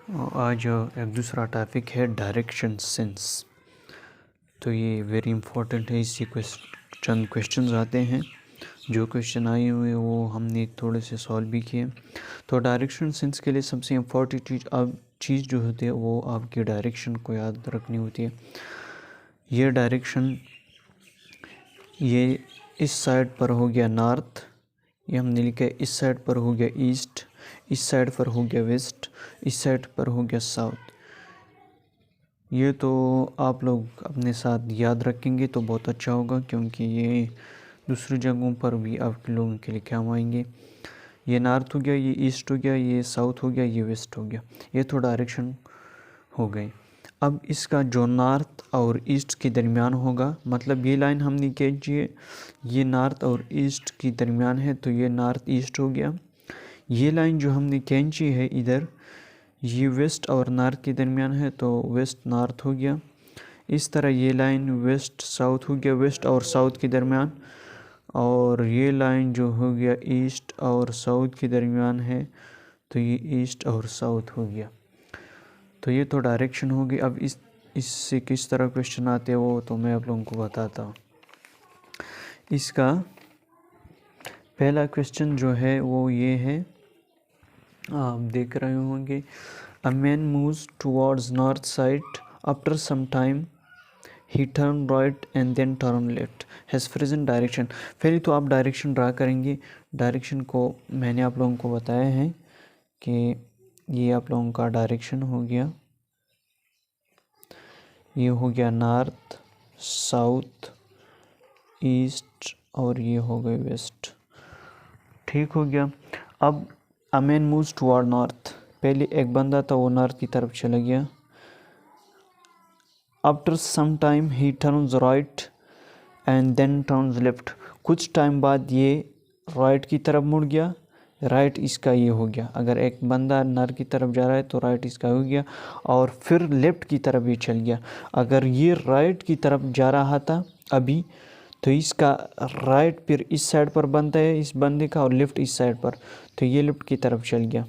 आज एक दूसरा टॉपिक है डायरेक्शन सेंस। तो ये वेरी इंपॉर्टेंट है। इसी चंद क्वेश्चंस आते हैं, जो क्वेश्चन आए हुए वो हमने थोड़े से सॉल्व भी किए। तो डायरेक्शन सेंस के लिए सबसे इम्पोर्टेंट चीज़ जो होती है वो आपकी डायरेक्शन को याद रखनी होती है। ये डायरेक्शन ये इस साइड पर हो गया नॉर्थ, ये हमने लिखा है इस साइड पर हो गया ईस्ट, इस साइड पर हो गया वेस्ट, इस साइड पर हो गया साउथ। ये तो आप लोग अपने साथ याद रखेंगे तो बहुत अच्छा होगा, क्योंकि ये दूसरी जगहों पर भी आप लोगों के लिए काम आएंगे। ये नॉर्थ हो गया, ये ईस्ट हो गया, ये साउथ हो गया, ये वेस्ट हो गया। ये तो डायरेक्शन हो गई। अब इसका जो नॉर्थ और ईस्ट के दरमियान होगा, मतलब ये लाइन हमने खींची, ये नॉर्थ और ईस्ट के दरमियान है तो ये नॉर्थ ईस्ट हो गया। ये लाइन जो हमने खींची है इधर, ये वेस्ट और नॉर्थ के दरमियान है तो वेस्ट नॉर्थ हो गया। इस तरह ये लाइन वेस्ट साउथ हो गया, वेस्ट और साउथ के दरमियान। और ये लाइन जो हो गया ईस्ट और साउथ के दरमियान है तो ये ईस्ट और साउथ हो गया। तो ये तो डायरेक्शन होगी। अब इससे किस तरह क्वेश्चन आते हैं वो तो मैं आप लोगों को बताता हूँ। इसका पहला क्वेश्चन जो है वो ये है, आप देख रहे होंगे, a man moves towards north side after some time he turn right and then turn left his present direction. पहले तो आप डायरेक्शन ड्रा करेंगे। डायरेक्शन को मैंने आप लोगों को बताया है कि ये आप लोगों का डायरेक्शन हो गया, ये हो गया नॉर्थ, साउथ, ईस्ट और ये हो गए वेस्ट। ठीक हो गया। अब अ मैन मूव्स टुवर्ड नॉर्थ, पहले एक बंदा था वो नॉर्थ की तरफ चला गया। After some time he turns right and then turns left, कुछ टाइम बाद ये राइट की तरफ मुड़ गया। राइट इसका ये हो गया, अगर एक बंदा नॉर्थ की तरफ जा रहा है तो राइट इसका हो गया, और फिर लेफ्ट की तरफ ये चल गया। अगर ये राइट की तरफ जा रहा था अभी, तो इसका राइट फिर इस साइड पर बनता है इस बंदे का, और लेफ्ट इस साइड पर, तो ये लेफ्ट की तरफ चल गया।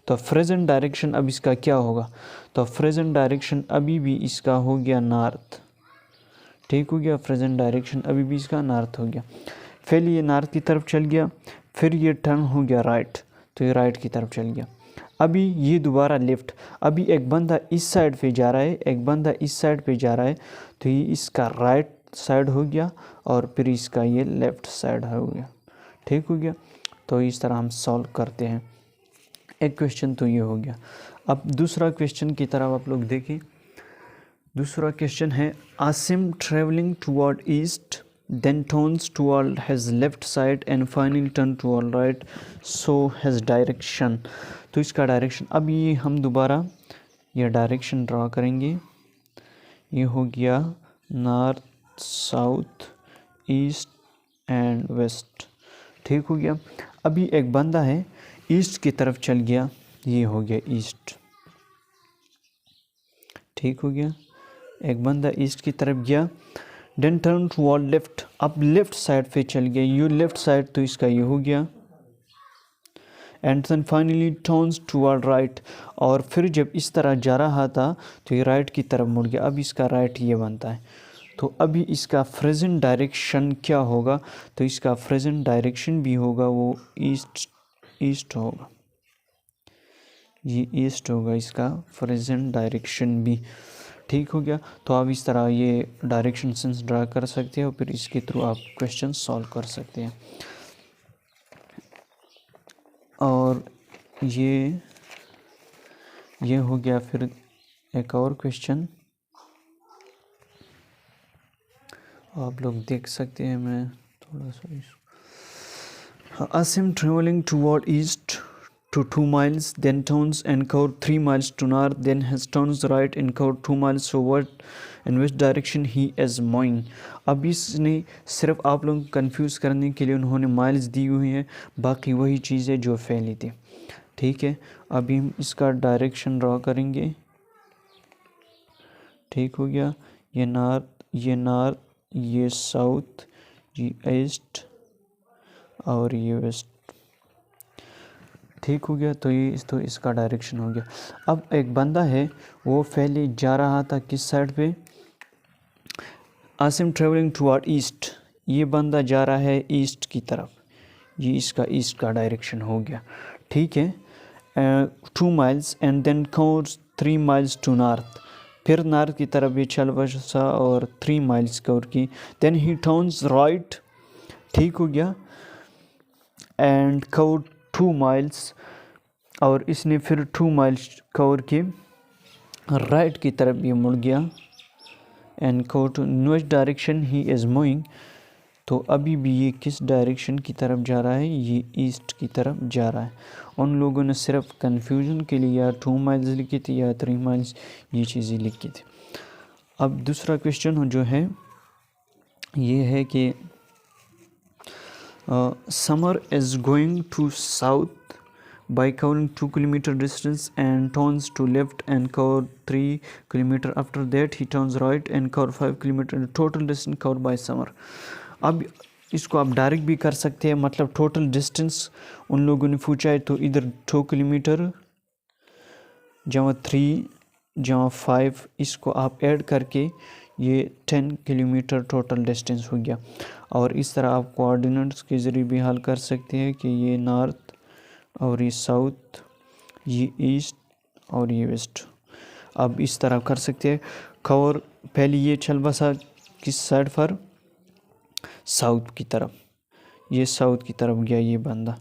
तो प्रेजेंट डायरेक्शन अब इसका क्या होगा? तो प्रेजेंट डायरेक्शन अभी भी इसका हो गया नॉर्थ। ठीक हो गया, प्रेजेंट डायरेक्शन अभी भी इसका नॉर्थ हो गया। फिर ये नॉर्थ की तरफ चल गया, फिर ये टर्न हो गया राइट, तो ये राइट की तरफ चल गया। अभी ये दोबारा लेफ्ट, अभी एक बंदा इस साइड पे जा रहा है, एक बंदा इस साइड पे जा रहा है, तो ये इसका राइट साइड हो गया और फिर इसका ये लेफ्ट साइड हो गया। ठीक हो गया। तो इस तरह हम सॉल्व करते हैं। एक क्वेश्चन तो ये हो गया। अब दूसरा क्वेश्चन की तरफ आप लोग देखें। दूसरा क्वेश्चन है, Asim travelling toward east then turns toward his left side and finally turn toward right, so his direction। तो इसका डायरेक्शन, अब ये हम दोबारा ये डायरेक्शन ड्रा करेंगे। ये हो गया north, south, east and west. ठीक हो गया। अभी एक बंदा है ईस्ट की तरफ चल गया, ये हो गया ईस्ट। ठीक हो गया। एक बंदा ईस्ट की तरफ गया, देन टर्न टुवर्ड लेफ्ट, अब लेफ्ट साइड पे चल गया, यू लेफ्ट साइड, तो इसका ये हो गया। And then finally turns toward right, और फिर जब इस तरह जा रहा था तो ये राइट की तरफ मुड़ गया, अब इसका राइट ये बनता है। तो अभी इसका प्रेजेंट डायरेक्शन क्या होगा? तो इसका प्रेजेंट डायरेक्शन भी होगा वो ईस्ट होगा, ये ईस्ट होगा इसका प्रेजेंट डायरेक्शन भी। ठीक हो गया। तो आप इस तरह ये डायरेक्शन सेंस ड्रा कर सकते हैं और फिर इसके थ्रू आप क्वेश्चन सॉल्व कर सकते हैं। और ये हो गया। फिर एक और क्वेश्चन आप लोग देख सकते हैं, मैं थोड़ा सा Asim travelling toward east to 2 miles, then turns and curve 3 miles to north, then has turns right and curve 2 miles, so what in which direction he is moving। अब इसने सिर्फ आप लोगों को कंफ्यूज करने के लिए उन्होंने माइल्स दी हुई है, बाकी वही चीज़ें जो फैली थी। ठीक है। अभी हम इसका डायरेक्शन ड्रॉ करेंगे। ठीक हो गया। ये नॉर्थ, ये साउथ, ये ईस्ट और ये वेस्ट। ठीक हो गया। तो ये तो इसका डायरेक्शन हो गया। अब एक बंदा है, वो पहले जा रहा था किस साइड पे, आसिम ट्रेवलिंग टुवर्ड ईस्ट, ये बंदा जा रहा है ईस्ट की तरफ, ये इसका ईस्ट का डायरेक्शन हो गया। ठीक है, 2 miles and then covers 3 miles to north, फिर नॉर्थ की तरफ ये चल बसा और 3 miles कवर की। देन ही टर्न्स राइट, ठीक हो गया, एंड कवर 2 miles, और इसने फिर 2 miles कवर की, राइट की तरफ ये मुड़ गया, and cover to north direction he is moving. तो अभी भी ये किस डायरेक्शन की तरफ जा रहा है, ये ईस्ट की तरफ जा रहा है। उन लोगों ने सिर्फ कन्फ्यूजन के लिए या 2 miles लिखी थी या 3 miles, ये चीज़ें लिखी थी। अब दूसरा क्वेश्चन जो है ये है कि Samar is going to south by covering 2 kilometer distance and turns to left and cover 3 kilometer. After that he turns right and cover 5 kilometer. Total distance covered by summer. अब इसको आप डायरेक्ट भी कर सकते हैं, मतलब टोटल डिस्टेंस उन लोगों ने पूछा है, तो इधर 2 किलोमीटर जमा 3 जमा 5, इसको आप ऐड करके ये 10 किलोमीटर टोटल डिस्टेंस हो गया। और इस तरह आप कोऑर्डिनेट्स के ज़रिए भी हल कर सकते हैं कि ये नॉर्थ और ये साउथ, ये ईस्ट और ये वेस्ट, अब इस तरह कर सकते हैं। कवर पहले ये चल बसा किस साइड पर, साउथ की तरफ, ये साउथ की तरफ गया ये बंदा।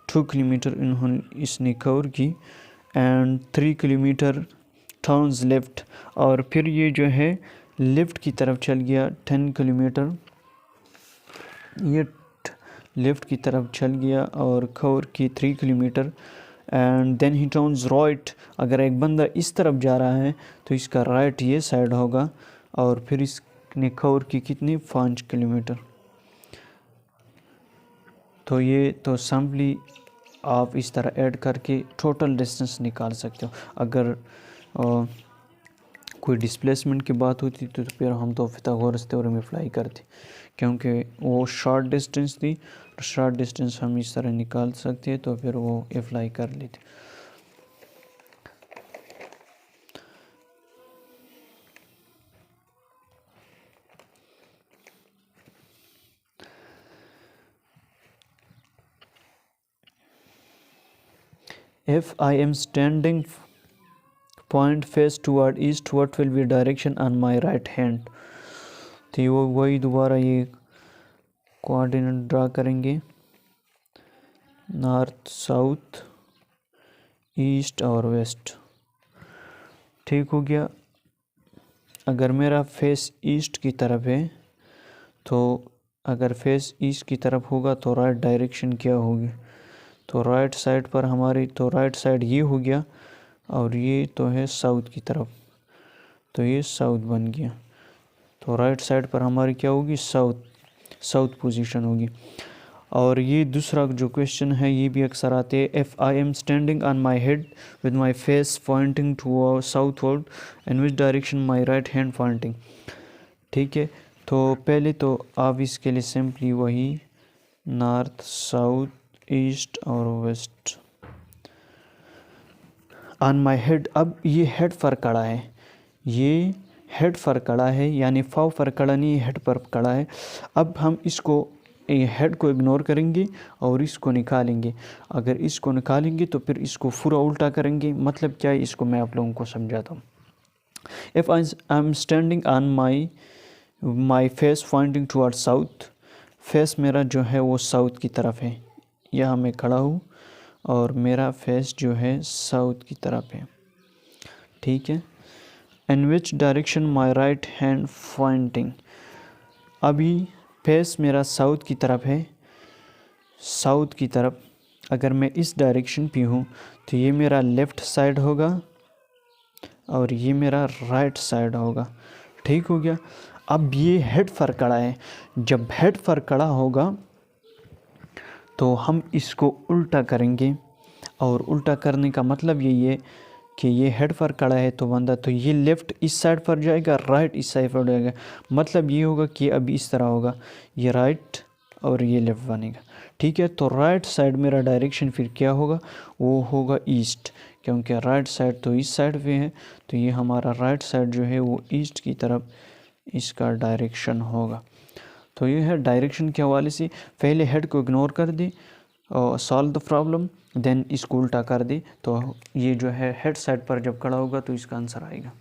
2 किलोमीटर इसने कवर की एंड 3 किलोमीटर टर्न्स लेफ़्ट, और फिर ये जो है लेफ़्ट की तरफ चल गया 10 किलोमीटर, ये लेफ़्ट की तरफ चल गया और कवर की 3 kilometre, and then he turns right. अगर एक बंदा इस तरफ जा रहा है तो इसका राइट ये साइड होगा, और फिर इसने कवर की कितनी 5 किलोमीटर। तो ये तो सिंपली आप इस तरह ऐड करके टोटल डिस्टेंस निकाल सकते हो। अगर कोई डिस्प्लेसमेंट की बात होती तो फिर हम तो पिथागोरस थ्योरम अप्लाई करते, क्योंकि वो शॉर्ट डिस्टेंस थी, शॉर्ट डिस्टेंस हम इस तरह निकाल सकते हैं, तो फिर वो अप्लाई कर लेते। If I am standing point face toward east, what will be direction on my right hand? तो वो वही दोबारा ये कोऑर्डिनेट ड्रा करेंगे, नॉर्थ, साउथ, ईस्ट और वेस्ट। ठीक हो गया। अगर मेरा फेस ईस्ट की तरफ है, तो अगर फेस ईस्ट की तरफ होगा तो राइट डायरेक्शन क्या होगी, तो राइट साइड पर हमारी, तो राइट साइड ये हो गया, और ये तो है साउथ की तरफ, तो ये साउथ बन गया। तो राइट साइड पर हमारी क्या होगी, साउथ पोजीशन होगी। और ये दूसरा जो क्वेश्चन है ये भी अक्सर आते हैं, if I am standing on my head with my face pointing to southward in which direction my right hand pointing. ठीक है, तो पहले तो आप इसके लिए सिंपली वही नॉर्थ, साउथ, ईस्ट और वेस्ट ऑन माई हेड। अब ये हेड पर खड़ा है, ये हेड पर खड़ा है, यानी फाव पर खड़ा नहीं, हेड पर खड़ा है। अब हम इसको हेड को इग्नोर करेंगे और इसको निकालेंगे। अगर इसको निकालेंगे तो फिर इसको पूरा उल्टा करेंगे। मतलब क्या है, इसको मैं आप लोगों को समझाता हूँ। If I am standing on my face pointing toward south, face मेरा जो है वो साउथ की तरफ है, यहाँ मैं खड़ा हूँ और मेरा फेस जो है साउथ की तरफ है। ठीक है, in which direction my right hand pointing. अभी फेस मेरा साउथ की तरफ है, साउथ की तरफ अगर मैं इस डायरेक्शन पे हूँ तो ये मेरा लेफ़्ट साइड होगा और ये मेरा राइट साइड होगा। ठीक हो गया। अब ये हेड पर खड़ा है, जब हेड पर खड़ा होगा तो हम इसको उल्टा करेंगे, और उल्टा करने का मतलब यही है कि ये हेड पर खड़ा है तो बंदा, तो ये लेफ़्ट इस साइड पर जाएगा, राइट इस साइड पर जाएगा। मतलब ये होगा कि अभी इस तरह होगा, ये राइट और ये लेफ़्ट बनेगा। ठीक है। तो राइट साइड मेरा डायरेक्शन फिर क्या होगा, वो होगा ईस्ट, क्योंकि राइट साइड तो ईस्ट साइड पे है, तो ये हमारा राइट साइड जो है वो ईस्ट की तरफ इसका डायरेक्शन होगा। तो ये है डायरेक्शन के हवाले से, पहले हेड को इग्नोर कर दे और सॉल्व द प्रॉब्लम, देन इसको उल्टा कर दे, तो ये जो है हेड साइड पर जब खड़ा होगा तो इसका आंसर आएगा।